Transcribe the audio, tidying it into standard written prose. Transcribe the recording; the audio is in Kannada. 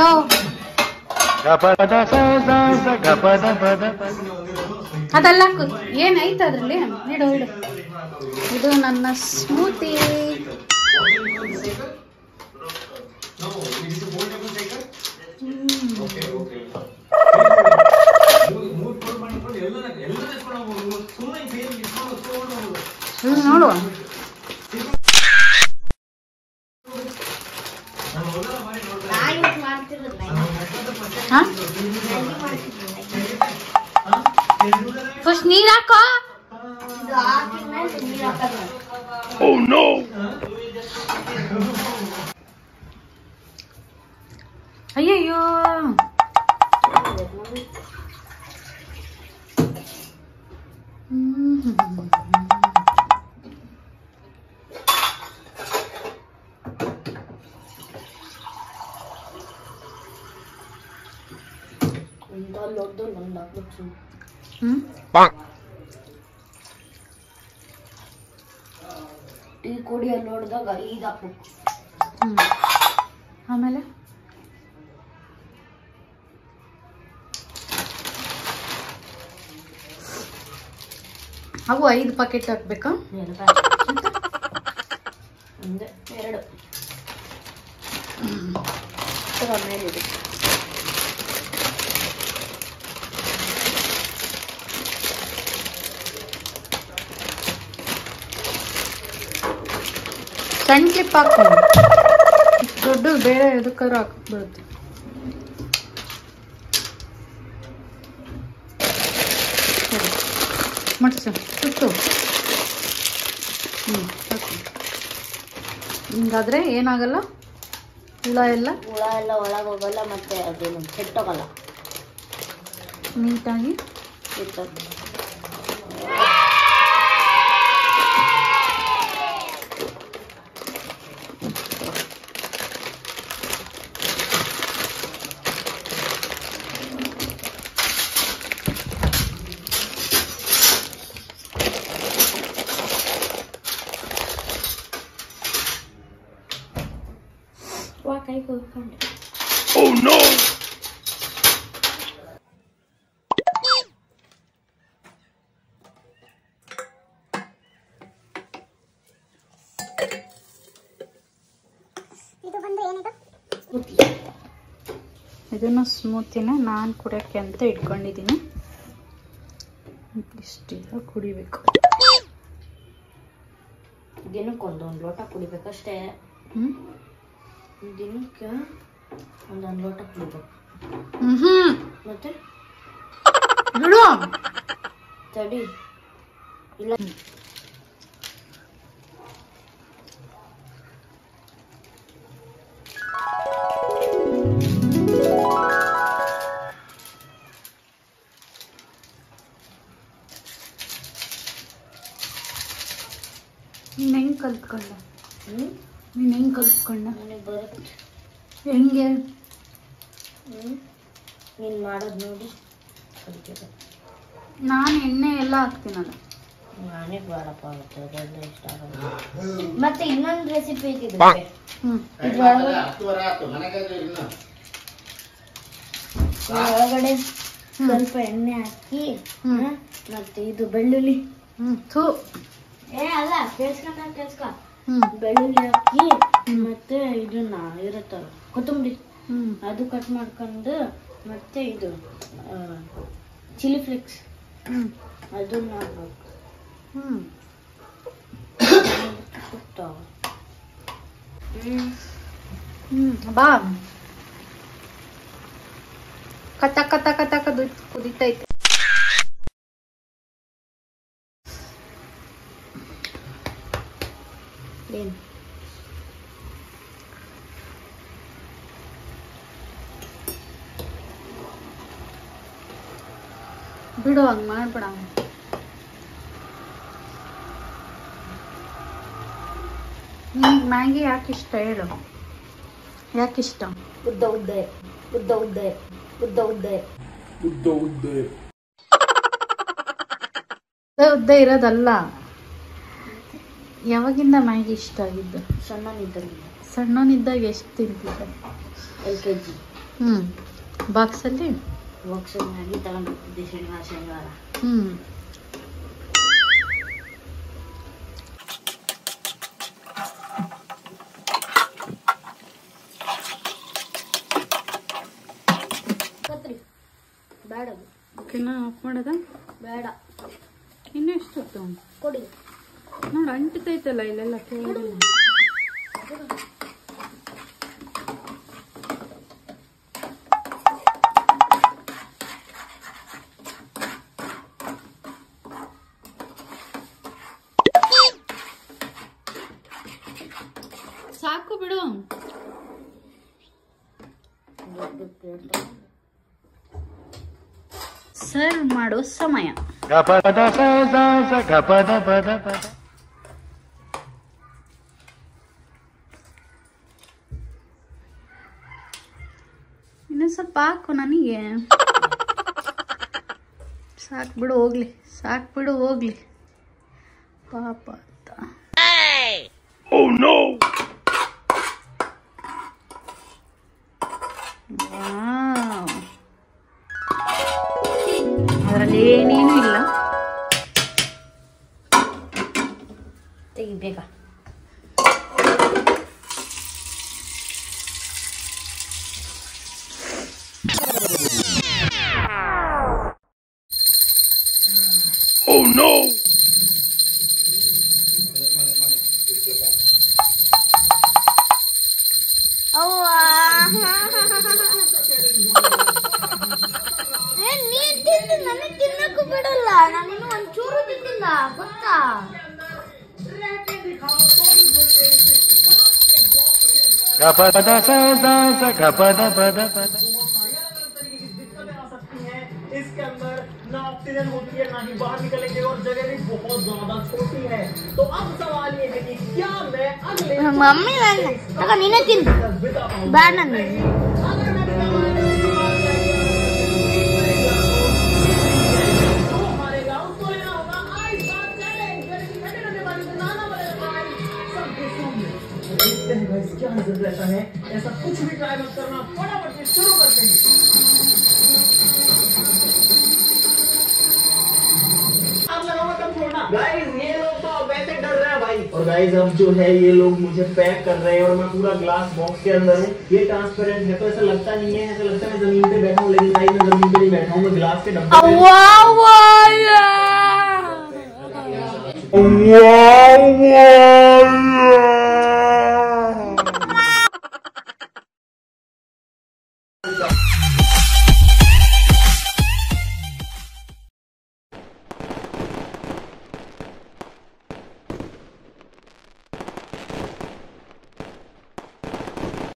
ಹಲೋ ಅದಲ್ಲ ಏನಾಯ್ತು ಅದ್ರಲ್ಲಿ ಇಡು ಇಡು ಇದು ನನ್ನ ಸ್ಮೂತಿ ನೋಡು ಫಸ್ಟ್ ನೀರ್ ಹಾಕೋ ಅಯ್ಯಯ್ಯೋ ಟೀ ಕುಡಿ ಅಲ್ಲಿ ನೋಡಿದಾಗ ಈಗ ಹಾಕ್ಬೇಕು ಆಮೇಲೆ ಅವು 5 ಪ್ಯಾಕೆಟ್ ಹಾಕ್ಬೇಕಾ ಒಂದೇ 2 ಮೇಲೆ ಇದೆ ಸಣ್ಣ ಕ್ಲಿಪ್ ಹಾಕೋ ದೊಡ್ಡ ಬೇರೆ ಎದಕ್ಕಾದ್ರೂ ಹಾಕ್ಬಿಡುತ್ತೆ ಮಟ್ಸ ಸುತ್ತು ಹಿಂಗಾದ್ರೆ ಏನಾಗಲ್ಲ ಹುಳ ಎಲ್ಲ ಒಳಗೆ ಹೋಗಲ್ಲ ಮತ್ತೆ ಅದೇನು ಕೆಟ್ಟೋಗಲ್ಲ ನೀಟಾಗಿ Oh no! ಇದನ್ನು ಸ್ಮೂತಿನ ನಾನು ಕುಡಿಯೋಕ್ಕೆ ಅಂತ ಇಟ್ಕೊಂಡಿದ್ದೀನಿ ಇಷ್ಟೆಲ್ಲ ಕುಡಿಬೇಕು ದಿನಕ್ಕೆ ಒಂದೊಂದು ಲೋಟ ಕುಡಿಬೇಕಷ್ಟೇ ದಿನಕ್ಕೆ ಒಂದೊಂದು ಲೋಟ ಕುಡಿಬೇಕು ಮತ್ತೆ ತಡಿ ಇಲ್ಲ ನೀನು ಹೆಂಗೆ ಕಲ್ತ್ಕೊಂಡ ನೀನು ಹೆಂಗೆ ಕಲ್ತ್ಕೊಂಡ ನನಗೆ ಬರುತ್ತೆ ಹೆಂಗೆ ನೀನು ಮಾಡೋದು ನೋಡಿ ಕಲಿತಿದ್ದೆ ನಾನು ಎಣ್ಣೆ ಎಲ್ಲ ಹಾಕ್ತೀನಲ್ಲ ನಾನೇ ಬೇಡಪ್ಪ ಆಗುತ್ತೆ ಅದೆಲ್ಲ ಇಷ್ಟ ಆಗಲ್ಲ ಮತ್ತೆ ಇನ್ನೊಂದು ರೆಸಿಪಿ ಇದೆ ಒಳಗಡೆ ಸ್ವಲ್ಪ ಎಣ್ಣೆ ಹಾಕಿ ಮತ್ತೆ ಇದು ಬೆಳ್ಳುಳ್ಳಿ ಅಲ್ಲ ಕೇಳಿಸ್ಕೊ ಬೆಳ್ಳುಳ್ಳಿ ಹಾಕಿ ಮತ್ತೆ ಇದನ್ನ ಇರುತ್ತಲ್ಲ ಕೊತ್ತಂಬರಿ ಅದು ಕಟ್ ಮಾಡ್ಕೊಂಡು ಮತ್ತೆ ಇದು ಚಿಲ್ಲಿ ಫ್ಲೇಕ್ಸ್ ಅದನ್ನ ಹಾಕ್ಬೇಕು ಬಾ ಕತ್ತ ಕತ್ತ ಕತ್ತ ಕುದಿತೈತೆ ಏನು ಬಿಡು ಹಂಗೆ ಮಾಡ್ಬೇಡ ನಿಂಗೆ ಮ್ಯಾಗಿ ಯಾಕೆ ಇಷ್ಟ ಹೇಳು ಯಾಕೆ ಇಷ್ಟ ಉದ್ದ ಉದ್ದೆ ಉದ್ದ ಉದ್ದೆ ಉದ್ದ ಉದ್ದೆ ಉದ್ದ ಉದ್ದೆ ಉದ್ದ ಇರೋದಲ್ಲ ಯಾವಾಗಿಂದ ಮ್ಯಾಗಿ ಇಷ್ಟ ಆಗಿದ್ದು ಸಣ್ಣನಿದ್ದಾಗ ಸಣ್ಣನಿದ್ದಾಗ ಎಷ್ಟು ತಿಂತಿದ್ದೆ LKG ಬಾಕ್ಸಲ್ಲಿ ಬಾಕ್ಸ್ ಮ್ಯಾಗಿ ತಗೊಂಡು ಹೋಗ್ತಿದ್ದೆ ಶನಿವಾರ. ಕತ್ರಿ ಬೇಡ ಓಕೆನಾ? ಆಫ್ ಮಾಡೋದ ಬೇಡ, ಇನ್ನೂ ಎಷ್ಟೊತ್ತು ಕೊಡಿ. ನೋಡಿ ಅಂಟಿತೈತಲ್ಲ ಇಲ್ಲೆಲ್ಲ ಕೆಳಗಡೆ. ಸಾಕು ಬಿಡು. ಸರ್ವ್ ಮಾಡೋ ಸಮಯ. ಇನ್ನೊಂದು ಸ್ವಲ್ಪ ಹಾಕು ನನಗೆ. ಸಾಕು ಬಿಡು ಹೋಗ್ಲಿ, ಸಾಕು ಬಿಡು ಹೋಗ್ಲಿ ಪಾಪ ಅಂತ. ಅದರಲ್ಲಿ ಏನೇನು ಇಲ್ಲ. ತೆಗಿ ಬೇಗ. Oh no! ನೀನ್ ತಿಂದು ನನಗೆ ತಿನ್ನಕ್ಕೂ ಬಿಡಲ್ಲ. ನಾನಿನ್ನು ಒಂಚೂರು ತಿಂದಿಲ್ಲ ಗೊತ್ತಾ? इसके अंदर ना ऑक्सीजन होती है, ना ही बाहर निकलेंगे और जगह भी बहुत ज्यादा छोटी है। तो अब सवाल ये है कि क्या मैं अगले मम्मी ನೀನೇ ತಿನ್ನು ಬೇಡ ನನಗೆ. क्या नजर रहता है, ऐसा कुछ भी ट्राई मत करना, फटाफट से शुरू करते हैं। आप लगाओ तब छोड़ना। गाइस ये लोग तो अब वैसे डर रहे हैं भाई। और गाइस अब जो है ये लोग मुझे पैक कर रहे हैं और मैं पूरा ग्लास बॉक्स के अंदर हूँ। ये ट्रांसपेरेंट है तो ऐसा लगता नहीं है, ऐसा लगता है मैं जमीन पे बैठा हूँ, लेकिन गाइस मैं जमीन पे नहीं बैठा हूँ, मैं ग्लास के डब्बे में। वाह वाह